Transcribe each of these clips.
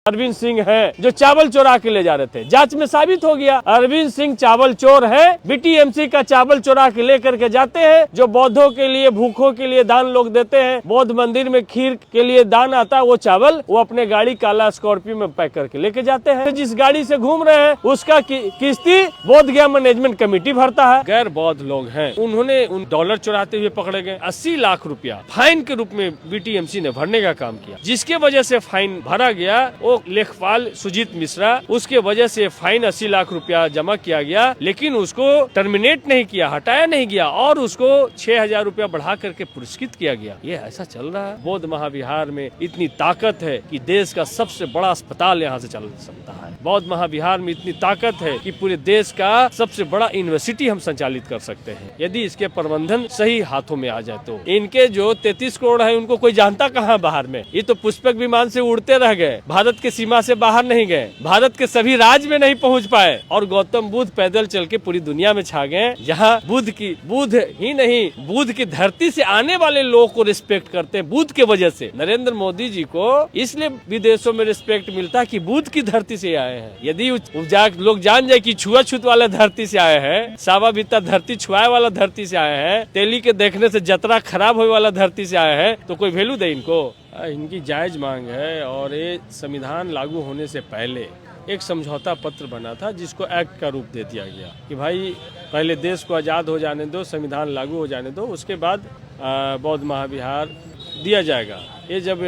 अरविंद सिंह है जो चावल चोरा के ले जा रहे थे। जांच में साबित हो गया अरविंद सिंह चावल चोर है। बीटीएमसी का चावल चोरा के लेकर के जाते हैं, जो बौद्धों के लिए, भूखों के लिए दान लोग देते हैं। बौद्ध मंदिर में खीर के लिए दान आता है, वो चावल वो अपने गाड़ी काला स्कॉर्पियो में पैक करके लेके जाते हैं। जिस गाड़ी से घूम रहे हैं उसका किस्ती बोध गया मैनेजमेंट कमेटी भरता है। गैर बौद्ध लोग हैं, उन्होंने उन डॉलर चुराते हुए पकड़े गए। 80 लाख रुपया फाइन के रूप में बीटीएमसी ने भरने का काम किया, जिसके वजह से फाइन भरा गया। वो लेखपाल सुजीत मिश्रा, उसके वजह से फाइन 80 लाख रुपया जमा किया गया, लेकिन उसको टर्मिनेट नहीं किया, हटाया नहीं गया और उसको 6,000 रुपया बढ़ा करके पुरस्कृत किया गया। ये ऐसा चल रहा है। बौद्ध महाविहार में इतनी ताकत है कि देश का सबसे बड़ा अस्पताल यहाँ से चल सकता है। बौद्ध महाविहार में इतनी ताकत है कि पूरे देश का सबसे बड़ा यूनिवर्सिटी हम संचालित कर सकते हैं, यदि इसके प्रबंधन सही हाथों में आ जाए तो। इनके जो 33 करोड़ है उनको कोई जानता कहाँ बाहर में। ये तो पुष्पक विमान से उड़ते रह गए, भारत के सीमा से बाहर नहीं गए, भारत के सभी राज्य में नहीं पहुंच पाए, और गौतम बुद्ध पैदल चल के पूरी दुनिया में छा गए, जहां बुद्ध ही नहीं, बुद्ध की धरती से आने वाले लोगों को रिस्पेक्ट करते हैं। बुद्ध के वजह से नरेंद्र मोदी जी को इसलिए विदेशों में रिस्पेक्ट मिलता है कि बुद्ध की धरती से आए हैं। यदि लोग जान जाए कि छुआछूत वाला धरती से आए हैं, सावा बीता धरती छुआए वाला धरती से आए हैं, तेली के देखने से जतरा खराब होने वाला धरती से आए हैं, तो कोई वैल्यू दे इनको। इनकी जायज मांग है। और ये संविधान लागू होने से पहले एक समझौता पत्र बना था, जिसको एक्ट का रूप दे दिया गया कि भाई पहले देश को आज़ाद हो जाने दो, संविधान लागू हो जाने दो, उसके बाद बौद्ध महाविहार दिया जाएगा। ये जब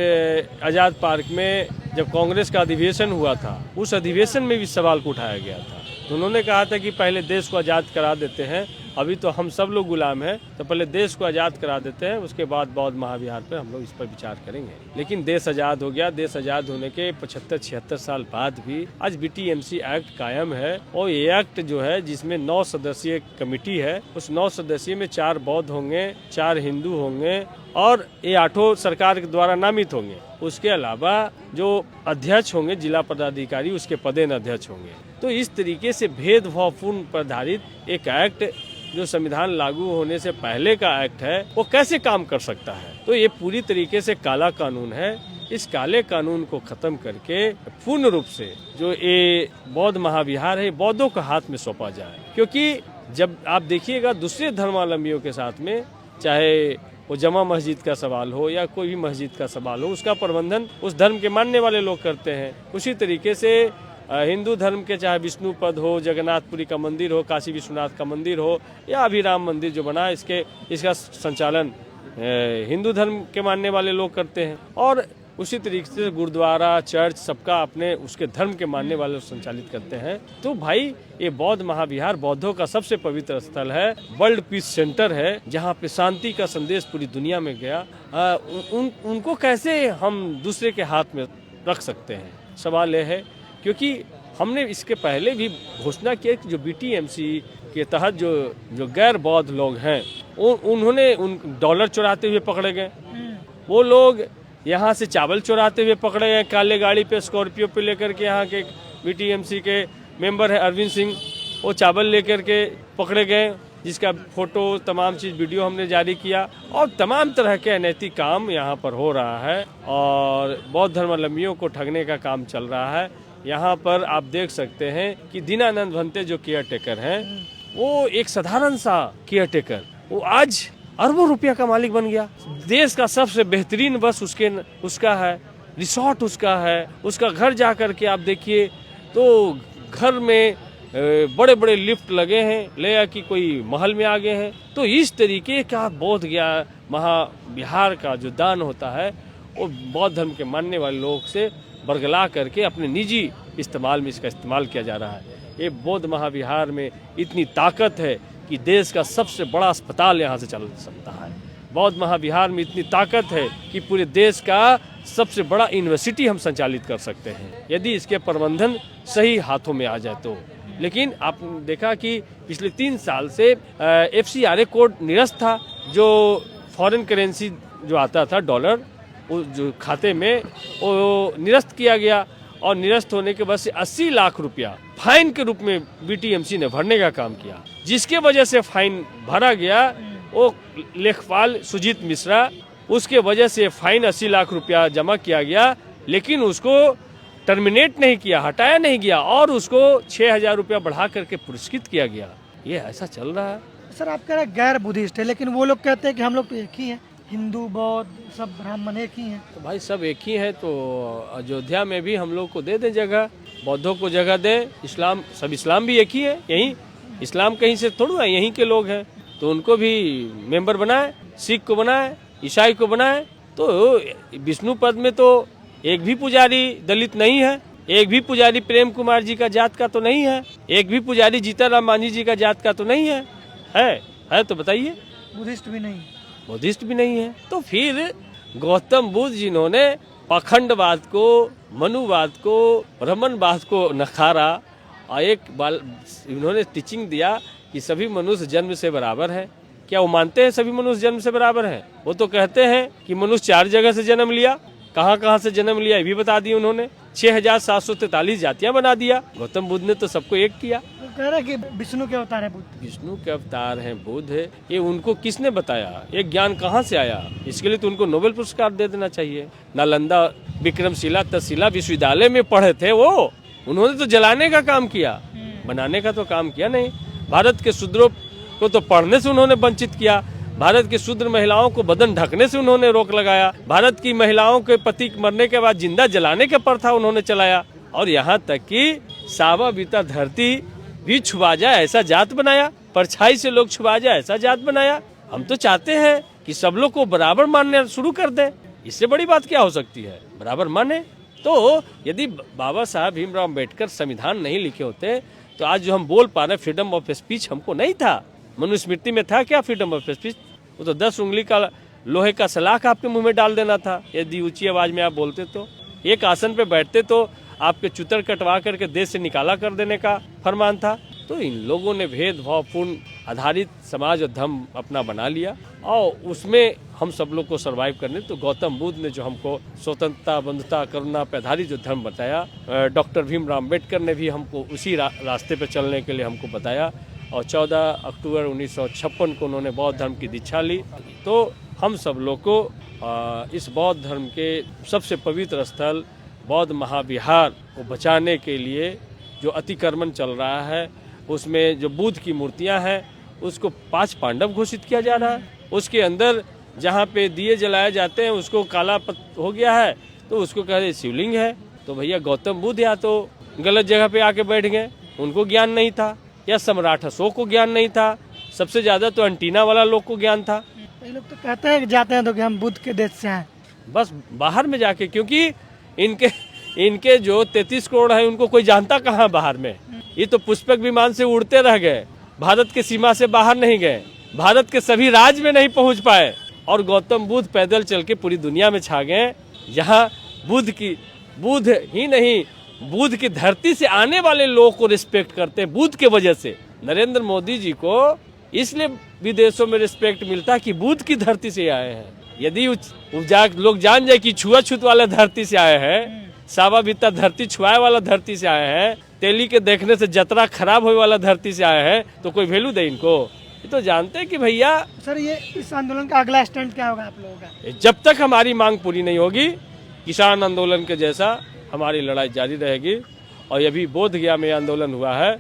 आज़ाद पार्क में जब कांग्रेस का अधिवेशन हुआ था, उस अधिवेशन में भी सवाल को उठाया गया था। तो उन्होंने कहा था कि पहले देश को आज़ाद करा देते हैं, अभी तो हम सब लोग गुलाम हैं, तो पहले देश को आज़ाद करा देते हैं, उसके बाद बौद्ध महाविहार पर हम लोग इस पर विचार करेंगे। लेकिन देश आज़ाद हो गया। देश आज़ाद होने के 75-76 साल बाद भी आज बीटीएमसी एक्ट कायम है। और ये एक्ट जो है, जिसमें 9 सदस्यीय कमेटी है, उस 9 सदस्यीय में 4 बौद्ध होंगे, 4 हिंदू होंगे और ये 8 सरकार के द्वारा नामित होंगे। उसके अलावा जो अध्यक्ष होंगे, जिला पदाधिकारी, उसके पदेन अध्यक्ष होंगे। तो इस तरीके से भेदभावपूर्ण पर आधारित एक एक्ट, जो संविधान लागू होने से पहले का एक्ट है, वो कैसे काम कर सकता है? तो ये पूरी तरीके से काला कानून है। इस काले कानून को खत्म करके पूर्ण रूप से जो ये बौद्ध महाविहार है, बौद्धों के हाथ में सौंपा जाए। क्योंकि जब आप देखिएगा दूसरे धर्मावलंबियों के साथ में, चाहे वो जमा मस्जिद का सवाल हो या कोई भी मस्जिद का सवाल हो, उसका प्रबंधन उस धर्म के मानने वाले लोग करते हैं। उसी तरीके से हिंदू धर्म के, चाहे विष्णुपद हो, जगन्नाथपुरी का मंदिर हो, काशी विश्वनाथ का मंदिर हो, या अभी राम मंदिर जो बना, इसका संचालन हिंदू धर्म के मानने वाले लोग करते हैं। और उसी तरीके से गुरुद्वारा, चर्च, सबका अपने उसके धर्म के मानने वाले लोग संचालित करते हैं। तो भाई ये बौद्ध महाविहार बौद्धों का सबसे पवित्र स्थल है, वर्ल्ड पीस सेंटर है, जहाँ पे शांति का संदेश पूरी दुनिया में गया। उनको कैसे हम दूसरे के हाथ में रख सकते हैं? सवाल यह है, क्योंकि हमने इसके पहले भी घोषणा की कि जो बीटीएमसी के तहत जो गैर बौद्ध लोग हैं, उन्होंने डॉलर चुराते हुए पकड़े गए। वो लोग यहाँ से चावल चुराते हुए पकड़े गए, काले गाड़ी पे स्कॉर्पियो पे लेकर के। यहाँ के बीटीएमसी के मेंबर है अरविंद सिंह, वो चावल लेकर के पकड़े गए, जिसका फोटो, तमाम चीज़, वीडियो हमने जारी किया। और तमाम तरह के अनैतिक काम यहाँ पर हो रहा है और बौद्ध धर्मावलंबियों को ठगने का काम चल रहा है। यहाँ पर आप देख सकते हैं कि दीनानंद भंते जो केयर टेकर हैं, वो एक साधारण सा केयर टेकर, वो आज अरबों रुपया का मालिक बन गया। देश का सबसे बेहतरीन बस उसका है, रिसोर्ट उसका है, उसका घर जा कर के आप देखिए तो घर में बड़े बड़े लिफ्ट लगे हैं, ले कि कोई महल में आ गए हैं। तो इस तरीके का बौद्ध महाविहार का जो दान होता है, वो बौद्ध धर्म के मानने वाले लोग से बरगला करके अपने निजी इस्तेमाल में इसका इस्तेमाल किया जा रहा है। ये बौद्ध महाविहार में इतनी ताकत है कि देश का सबसे बड़ा अस्पताल यहाँ से चल सकता है। बौद्ध महाविहार में इतनी ताकत है कि पूरे देश का सबसे बड़ा यूनिवर्सिटी हम संचालित कर सकते हैं, यदि इसके प्रबंधन सही हाथों में आ जाए तो। लेकिन आपने देखा कि पिछले 3 साल से FCRA कोड निरस्त था। जो फॉरेन करेंसी जो आता था, डॉलर, जो खाते में वो निरस्त किया गया। और निरस्त होने के बाद से 80 लाख रुपया फाइन के रूप में बीटीएमसी ने भरने का काम किया, जिसके वजह से फाइन भरा गया। वो लेखपाल सुजीत मिश्रा, उसके वजह से फाइन 80 लाख रुपया जमा किया गया, लेकिन उसको टर्मिनेट नहीं किया, हटाया नहीं गया और उसको 6,000 रुपया बढ़ा करके पुरस्कृत किया गया। ये ऐसा चल रहा है। सर आप कह रहे हैं गैर बुद्धिस्ट है, लेकिन वो लोग कहते हैं कि हम लोग तो एक ही हैं, हिंदू बौद्ध सब ब्राह्मण एक ही हैं। तो भाई सब एक ही है, तो अयोध्या में भी हम लोग को दे दें जगह, बौद्धों को जगह दें, इस्लाम भी एक ही है, यहीं इस्लाम कहीं से थोड़ा है, यहीं के लोग हैं, तो उनको भी मेंबर बनाए, सिख को बनाए, ईसाई को बनाए। तो विष्णु पद में तो एक भी पुजारी दलित नहीं है, एक भी पुजारी प्रेम कुमार जी का जात का तो नहीं है, एक भी पुजारी जीताराम मांझी जी का जात का तो नहीं है तो बताइए। बुद्धिस्ट भी नहीं, बुद्धिस्ट भी नहीं है। तो फिर गौतम बुद्ध जिन्होंने पाखंडवाद को, मनुवाद को, ब्राह्मणवाद को नखारा और इन्होंने टीचिंग दिया कि सभी मनुष्य जन्म से बराबर है। क्या वो मानते हैं सभी मनुष्य जन्म से बराबर हैं? वो तो कहते हैं कि मनुष्य 4 जगह से जन्म लिया। कहाँ से जन्म लिया ये भी बता दिया उन्होंने। 6,743 जातियां बना दिया। गौतम बुद्ध ने तो सबको एक किया। वो कह रहे हैं कि विष्णु के अवतार है बुद्ध। विष्णु के अवतार हैं बुद्ध है, ये उनको किसने बताया? ये ज्ञान कहाँ से आया? इसके लिए तो उनको नोबेल पुरस्कार दे देना चाहिए। नालंदा, विक्रमशिला, तक्षशिला विश्वविद्यालय में पढ़े थे वो, उन्होंने तो जलाने का काम किया, बनाने का तो काम किया नहीं। भारत के शूद्रों को तो पढ़ने से उन्होंने वंचित किया। भारत की शूद्र महिलाओं को बदन ढकने से उन्होंने रोक लगाया। भारत की महिलाओं के पति मरने के बाद जिंदा जलाने का प्रथा उन्होंने चलाया। और यहाँ तक कि सावा बीता धरती भी छुआ जाए ऐसा जात बनाया, परछाई से लोग छुआ जाए ऐसा जात बनाया। हम तो चाहते हैं कि सब लोग को बराबर मानना शुरू कर दें। इससे बड़ी बात क्या हो सकती है? बराबर माने। तो यदि बाबा साहब भीमराव अम्बेडकर संविधान नहीं लिखे होते तो आज जो हम बोल पा रहे फ्रीडम ऑफ स्पीच हमको नहीं था। मनुस्मृति में था क्या फ्रीडम ऑफ स्पीच? वो तो 10 उंगली का लोहे का सलाख आपके मुंह में डाल देना था यदि ऊंची आवाज में आप बोलते तो। एक आसन पे बैठते तो आपके चुतर कटवा करके देश से निकाला कर देने का फरमान था। तो इन लोगों ने भेदभावपूर्ण आधारित समाज और धर्म अपना बना लिया और उसमें हम सब लोग को सरवाइव करने। तो गौतम बुद्ध ने जो हमको स्वतंत्रता, बंधुता, करुणा पे आधारित जो धर्म बताया, डॉक्टर भीमराव अम्बेडकर ने भी हमको उसी रास्ते पे चलने के लिए हमको बताया। और 14 अक्टूबर 1956 को उन्होंने बौद्ध धर्म की दीक्षा ली। तो हम सब लोग को इस बौद्ध धर्म के सबसे पवित्र स्थल बौद्ध महाविहार को बचाने के लिए जो अतिक्रमण चल रहा है, उसमें जो बुद्ध की मूर्तियां हैं उसको 5 पांडव घोषित किया जा रहा है। उसके अंदर जहाँ पे दिए जलाए जाते हैं उसको काला हो गया है, तो उसको कह रहे शिवलिंग है। तो भैया गौतम बुद्ध या तो गलत जगह पे आके बैठ गए, उनको ज्ञान नहीं था, या सम्राट अशोक को ज्ञान नहीं था। सबसे ज्यादा तो एंटीना वाला लोग को ज्ञान था। ये लोग तो कहते हैं कि जाते हैं तो कि हम बुद्ध के देश से हैं, बस बाहर में जाके, क्योंकि इनके जो 33 करोड़ है उनको कोई जानता कहाँ बाहर में। ये तो पुष्पक विमान से उड़ते रह गए, भारत के सीमा से बाहर नहीं गए, भारत के सभी राज्य में नहीं पहुंच पाए। और गौतम बुद्ध पैदल चल के पूरी दुनिया में छा गए, जहाँ बुद्ध ही नहीं, बुद्ध की धरती से आने वाले लोगों को रिस्पेक्ट करते हैं। बुद्ध के वजह से नरेंद्र मोदी जी को इसलिए विदेशों में रिस्पेक्ट मिलता है कि बुद्ध की धरती से आए हैं। यदि लोग जान जाए कि छुआछूत वाले धरती से आए हैं, सावा बीता धरती छुआए वाला धरती से आए हैं, तेली के देखने से जतरा खराब होने वाला धरती से आए हैं, तो कोई वैल्यू दे इनको? ये तो जानते हैं कि भैया। सर ये इस आंदोलन का अगला स्टैंड क्या होगा आप लोगों का? जब तक हमारी मांग पूरी नहीं होगी, किसान आंदोलन के जैसा हमारी लड़ाई जारी रहेगी। और अभी बोध गया में आंदोलन हुआ है,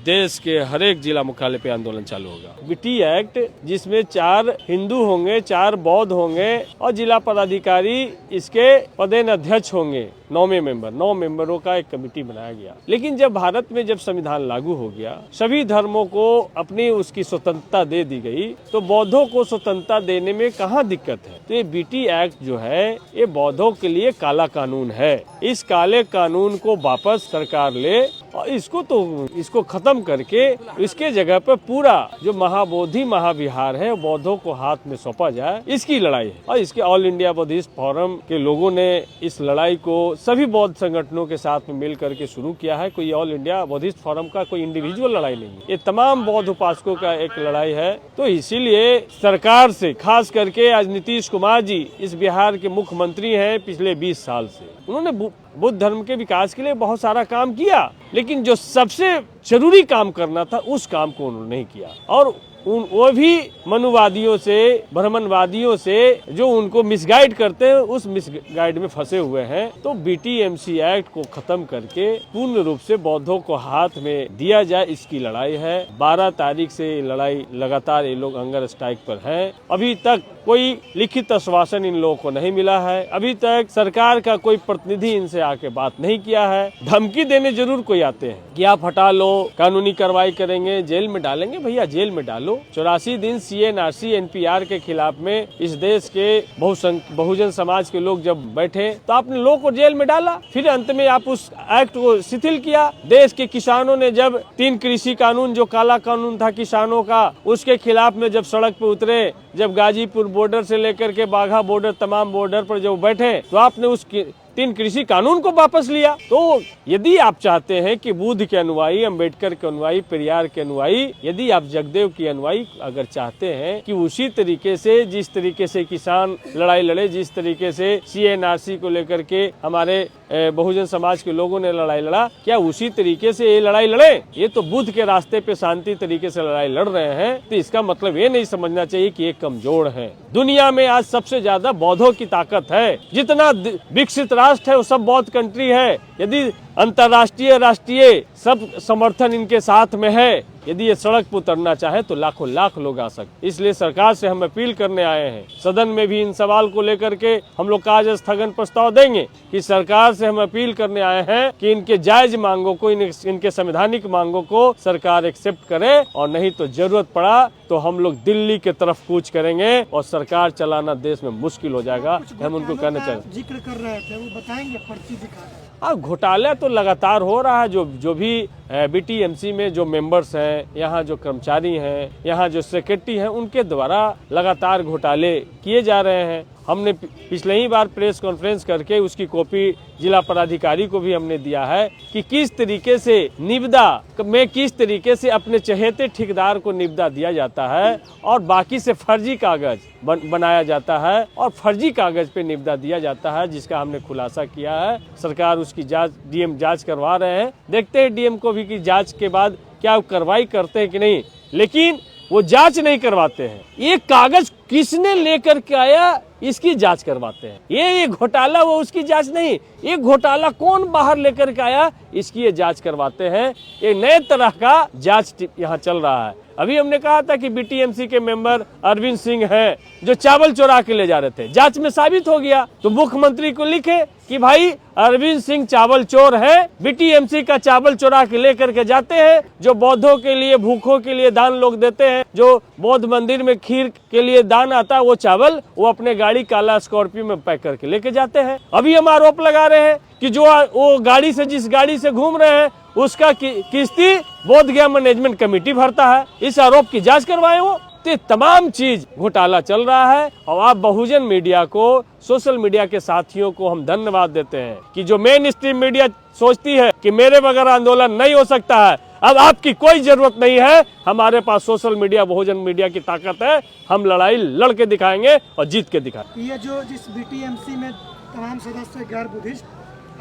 देश के हर एक जिला मुख्यालय पे आंदोलन चालू होगा। बीटी एक्ट जिसमें 4 हिंदू होंगे, 4 बौद्ध होंगे और जिला पदाधिकारी इसके पदेन अध्यक्ष होंगे। 9 मेंबरों का एक कमेटी बनाया गया। लेकिन जब भारत में जब संविधान लागू हो गया, सभी धर्मों को अपनी उसकी स्वतंत्रता दे दी गई, तो बौद्धों को स्वतंत्रता देने में कहाँ दिक्कत है? तो ये बीटी एक्ट जो है ये बौद्धों के लिए काला कानून है। इस काले कानून को वापस सरकार ले और इसको खत्म करके इसके जगह पर पूरा जो महाबोधि महाविहार है बौद्धों को हाथ में सौंपा जाए। इसकी लड़ाई है। और इसके ऑल इंडिया बुद्धिस्ट फोरम के लोगों ने इस लड़ाई को सभी बौद्ध संगठनों के साथ में मिल करके शुरू किया है। कोई ऑल इंडिया बुद्धिस्ट फोरम का कोई इंडिविजुअल लड़ाई नहीं है, ये तमाम बौद्ध उपासकों का एक लड़ाई है। तो इसीलिए सरकार से, खास करके आज नीतीश कुमार जी इस बिहार के मुख्यमंत्री हैं पिछले 20 साल से, उन्होंने बुद्ध धर्म के विकास के लिए बहुत सारा काम किया, लेकिन जो सबसे जरूरी काम करना था उस काम को उन्होंने नहीं किया। और वो भी मनुवादियों से, ब्राह्मणवादियों से जो उनको मिसगाइड करते हैं, उस मिसगाइड में फंसे हुए हैं। तो बीटीएमसी एक्ट को खत्म करके पूर्ण रूप से बौद्धों को हाथ में दिया जाए, इसकी लड़ाई है। 12 तारीख से लड़ाई लगातार ये लोग हंगर स्ट्राइक पर हैं। अभी तक कोई लिखित आश्वासन इन लोगों को नहीं मिला है। अभी तक सरकार का कोई प्रतिनिधि इनसे आके बात नहीं किया है। धमकी देने जरूर कोई आते हैं कि आप हटा लो, कानूनी कार्रवाई करेंगे, जेल में डालेंगे। भैया जेल में डालो। 84 दिन CNRC NPR के खिलाफ में इस देश के बहुजन समाज के लोग जब बैठे तो आपने लोगों को जेल में डाला, फिर अंत में आप उस एक्ट को शिथिल किया। देश के किसानों ने जब 3 कृषि कानून, जो काला कानून था किसानों का, उसके खिलाफ में जब सड़क पे उतरे, जब गाजीपुर बॉर्डर से लेकर के बाघा बॉर्डर, तमाम बॉर्डर पर जब बैठे, तो आपने उस 3 कृषि कानून को वापस लिया। तो यदि आप चाहते हैं कि बुद्ध के अनुयायी, अंबेडकर के अनुयायी, पेरियार के अनुयायी, यदि आप जगदेव के अनुयायी अगर चाहते हैं कि उसी तरीके से, जिस तरीके से किसान लड़ाई लड़े, जिस तरीके से CNRC को लेकर के हमारे बहुजन समाज के लोगों ने लड़ाई लड़ा, क्या उसी तरीके से ये लड़ाई लड़े? ये तो बुद्ध के रास्ते पे शांति तरीके से लड़ाई लड़ रहे हैं। तो इसका मतलब ये नहीं समझना चाहिए कि ये कमजोर है। दुनिया में आज सबसे ज्यादा बौद्धों की ताकत है। जितना विकसित राष्ट्र है वो सब बौद्ध कंट्री है। यदि अंतर्राष्ट्रीय, राष्ट्रीय सब समर्थन इनके साथ में है, यदि ये सड़क पर उतरना चाहे तो लाखों लाख लोग आ सकते। इसलिए सरकार से हम अपील करने आए हैं। सदन में भी इन सवाल को लेकर के हम लोग आज स्थगन प्रस्ताव देंगे कि सरकार से हम अपील करने आए हैं कि इनके जायज मांगों को, इनके संवैधानिक मांगों को सरकार एक्सेप्ट करे, और नहीं तो जरूरत पड़ा तो हम लोग दिल्ली के तरफ कूच करेंगे और सरकार चलाना देश में मुश्किल हो जाएगा। हम उनको कहना चाहते, जिक्र कर रहे थे वो बताएंगे, पर्ची दिखा। घोटाला तो लगातार हो रहा है। जो भी BTMC में जो मेंबर्स हैं, यहाँ जो कर्मचारी हैं, यहाँ जो सेक्रेटरी हैं, उनके द्वारा लगातार घोटाले किए जा रहे हैं। हमने पिछले ही बार प्रेस कॉन्फ्रेंस करके उसकी कॉपी जिला पदाधिकारी को भी हमने दिया है कि किस तरीके से निविदा में, किस तरीके से अपने चहेते ठेकेदार को निविदा दिया जाता है और बाकी से फर्जी कागज बनाया जाता है और फर्जी कागज पे निविदा दिया जाता है, जिसका हमने खुलासा किया है। सरकार उसकी जांच, DM जांच करवा रहे हैं। देखते हैं DM को भी कि जांच के बाद क्या कार्रवाई करते हैं कि नहीं, लेकिन वो जांच नहीं करवाते हैं। ये कागज किसने लेकर के आया, इसकी जांच करवाते हैं। ये घोटाला, वो उसकी जांच नहीं, ये घोटाला कौन बाहर लेकर के आया, इसकी ये जांच करवाते हैं। एक नए तरह का जांच यहाँ चल रहा है। अभी हमने कहा था कि BTMC के मेंबर अरविंद सिंह हैं जो चावल चुरा के ले जा रहे थे, जांच में साबित हो गया तो मुख्यमंत्री को लिखे कि भाई अरविंद सिंह चावल चोर है, BTMC का चावल चुरा के लेकर के जाते हैं, जो बौद्धों के लिए, भूखों के लिए दान लोग देते हैं, जो बौद्ध मंदिर में खीर के लिए दान आता है, वो चावल वो अपने गाड़ी काला स्कॉर्पियो में पैक करके लेके जाते हैं। अभी हम आरोप लगा रहे हैं कि जो वो गाड़ी से, जिस गाड़ी से घूम रहे हैं, उसका किस्ती बोध गया मैनेजमेंट कमेटी भरता है। इस आरोप की जांच करवाए वो। तो तमाम चीज घोटाला चल रहा है। और आप बहुजन मीडिया को, सोशल मीडिया के साथियों को हम धन्यवाद देते हैं कि जो मेन स्ट्रीम मीडिया सोचती है कि मेरे बगैर आंदोलन नहीं हो सकता है, अब आपकी कोई जरूरत नहीं है। हमारे पास सोशल मीडिया, बहुजन मीडिया की ताकत है। हम लड़ाई लड़ के दिखाएंगे और जीत के दिखाएंगे। ये जो जिस BTMC में तमाम सदस्य गैर बुद्धिस्ट,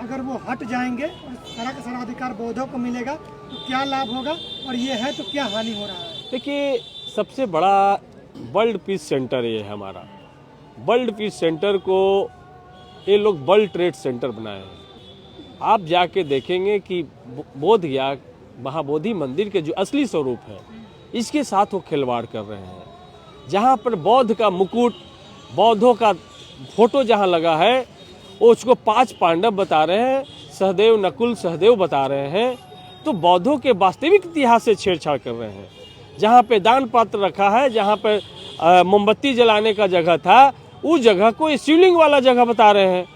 अगर वो हट जाएंगे और सारा का सारा अधिकार बौद्धों को मिलेगा तो क्या लाभ होगा, और ये है तो क्या हानि हो रहा है? देखिए, सबसे बड़ा वर्ल्ड पीस सेंटर ये है हमारा। वर्ल्ड पीस सेंटर को ये लोग वर्ल्ड ट्रेड सेंटर बनाए हैं। आप जाके देखेंगे कि बोध गया महाबोधि मंदिर के जो असली स्वरूप है, इसके साथ वो खिलवाड़ कर रहे हैं। जहाँ पर बौद्ध का मुकुट, बौद्धों का फोटो जहाँ लगा है, वो उसको 5 पांडव बता रहे हैं, सहदेव, नकुल, सहदेव बता रहे हैं। तो बौद्धों के वास्तविक इतिहास से छेड़छाड़ कर रहे हैं। जहाँ पे दान पात्र रखा है, जहाँ पे मोमबत्ती जलाने का जगह था, उस जगह को शिवलिंग वाला जगह बता रहे हैं।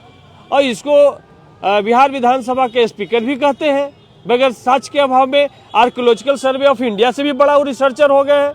और इसको बिहार विधानसभा के स्पीकर भी कहते हैं। बगैर सच के अभाव में आर्कियोलॉजिकल सर्वे ऑफ इंडिया से भी बड़ा वो रिसर्चर हो गए हैं।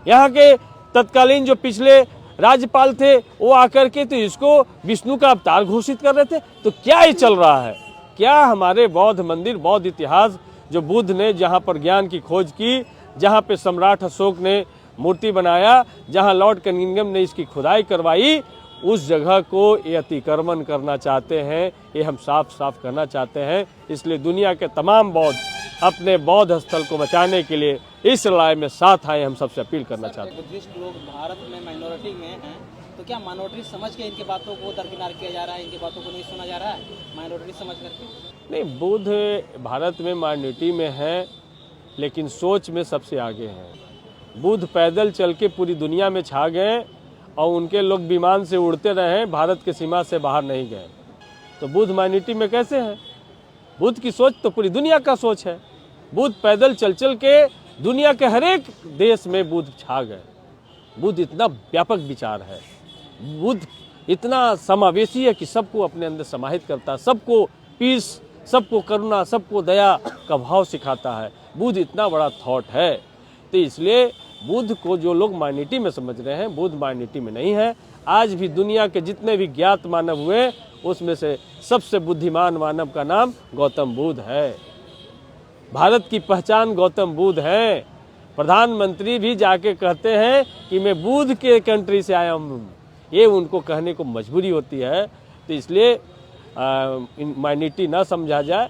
यहाँ के तत्कालीन जो पिछले राज्यपाल थे, वो आकर के तो इसको विष्णु का अवतार घोषित कर रहे थे। तो क्या ये चल रहा है? क्या हमारे बौद्ध मंदिर, बौद्ध इतिहास, जो बुद्ध ने जहाँ पर ज्ञान की खोज की, जहाँ पे सम्राट अशोक ने मूर्ति बनाया, जहाँ लॉर्ड कनिंघम ने इसकी खुदाई करवाई, उस जगह को ये अतिक्रमण करना चाहते हैं। ये हम साफ साफ करना चाहते हैं। इसलिए दुनिया के तमाम बौद्ध अपने बौद्ध स्थल को बचाने के लिए इस लड़ाई में साथ आए, हम सबसे अपील करना चाहते हैं। बुद्धिस्ट लोग भारत में माइनॉरिटी में हैं, तो क्या माइनॉरिटी समझ के इनकी बातों को दरकिनार किया जा रहा है, इनकी बातों को नहीं सुना जा रहा है माइनॉरिटी समझ करके? नहीं, बुद्ध भारत में माइनॉरिटी में है, लेकिन सोच में सबसे आगे हैं। बुद्ध पैदल चल के पूरी दुनिया में छा गए और उनके लोग विमान से उड़ते रहे, भारत की सीमा से बाहर नहीं गए। तो बुद्ध माइनॉरिटी में कैसे है? बुद्ध की सोच तो पूरी दुनिया का सोच है। बुद्ध पैदल चल चल के दुनिया के हर एक देश में बुद्ध छा गए। बुद्ध इतना व्यापक विचार है, बुद्ध इतना समावेशी है कि सबको अपने अंदर समाहित करता है, सबको पीस, सबको करुणा, सबको दया का भाव सिखाता है। बुद्ध इतना बड़ा थॉट है। तो इसलिए बुद्ध को जो लोग माइनॉरिटी में समझ रहे हैं, बुद्ध माइनॉरिटी में नहीं है। आज भी दुनिया के जितने भी ज्ञात मानव हुए, उसमें से सबसे बुद्धिमान मानव का नाम गौतम बुद्ध है। भारत की पहचान गौतम बुद्ध है। प्रधानमंत्री भी जाके कहते हैं कि मैं बुद्ध के कंट्री से आया हूँ, ये उनको कहने को मजबूरी होती है। तो इसलिए माइनॉरिटी ना समझा जाए।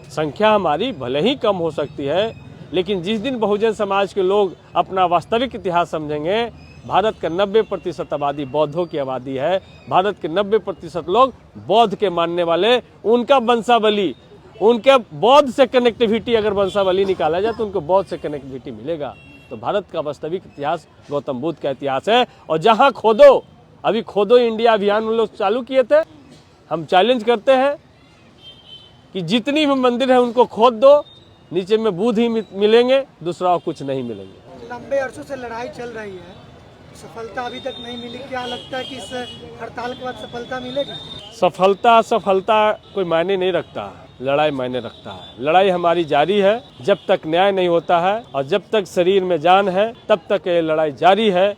संख्या हमारी भले ही कम हो सकती है, लेकिन जिस दिन बहुजन समाज के लोग अपना वास्तविक इतिहास समझेंगे, भारत का 90% आबादी बौद्धों की आबादी है। भारत के 90% लोग बौद्ध के मानने वाले, उनका वंशावली, उनके बौद्ध से कनेक्टिविटी, अगर वंशावली निकाला जाए तो उनको बौद्ध से कनेक्टिविटी मिलेगा। तो भारत का वास्तविक इतिहास गौतम बुद्ध का इतिहास है। और जहाँ खोदो, अभी खोदो इंडिया अभियान उन लोग चालू किए थे। हम चैलेंज करते हैं कि जितनी भी मंदिर है उनको खोद दो, नीचे में बुद्ध ही मिलेंगे, दूसरा और कुछ नहीं मिलेंगे। लंबे अरसों से लड़ाई चल रही है, सफलता अभी तक नहीं मिली। क्या लगता है कि इस हड़ताल के बाद सफलता मिलेगी? सफलता कोई मायने नहीं रखता, लड़ाई मायने रखता है। लड़ाई हमारी जारी है जब तक न्याय नहीं होता है, और जब तक शरीर में जान है तब तक ये लड़ाई जारी है।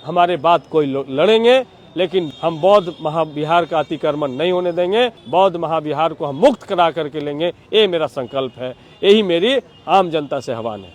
हमारे बात कोई लड़ेंगे, लेकिन हम बौद्ध महाविहार का अतिक्रमण नहीं होने देंगे। बौद्ध महाविहार को हम मुक्त करा करके लेंगे, ये मेरा संकल्प है। यही मेरी आम जनता से आह्वान है।